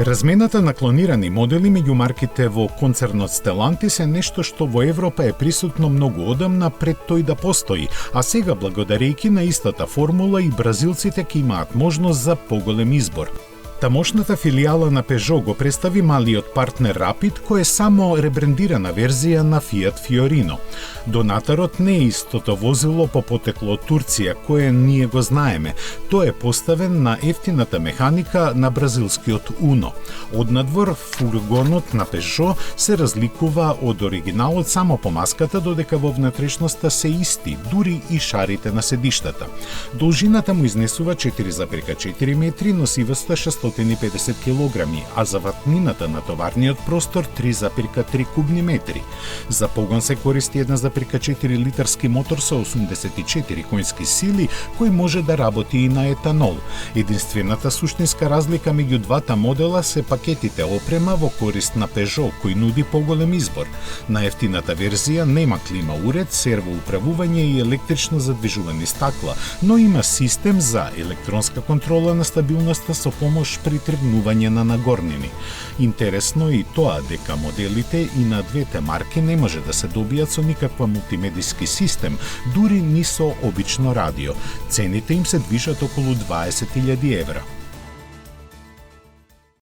Размената на клонирани модели меѓу марките во концернот Stellantis е нешто што во Европа е присутно многу одамна пред тој да постои, а сега благодарејќи на истата формула и бразилците ќе имаат можност за поголем избор. Тамошната филијала на Peugeot го представи малиот партнер Rapid, кој е само ребрендирана верзија на Fiat Fiorino. Донатарот не е истото возило по потекло од Турција, кое ние го знаеме. Тој е поставен на ефтината механика на бразилскиот Uno. Однадвор, фургонот на Peugeot се разликува од оригиналот само по маската, додека во внатрешноста се исти, дури и шарите на седиштата. Должината му изнесува 4,4 метри, носивоста 650 килограми, а за ватнината на товарниот простор 3,3 кубни метри. За погон се користи 1,4 литарски мотор со 84 конски сили, кој може да работи и на етанол. Единствената суштинска разлика меѓу двата модела се пакетите опрема во корист на Peugeot, кој нуди поголем избор. На ефтината верзија нема клима уред, серво управување и електрично задвижувани стакла, но има систем за електронска контрола на стабилноста со помош при тргнување на нагорнини. Интересно и тоа дека моделите и на двете марки не може да се добијат со никаква мултимедиски систем, дури ни со обично радио. Цените им се движат околу 20.000 евра.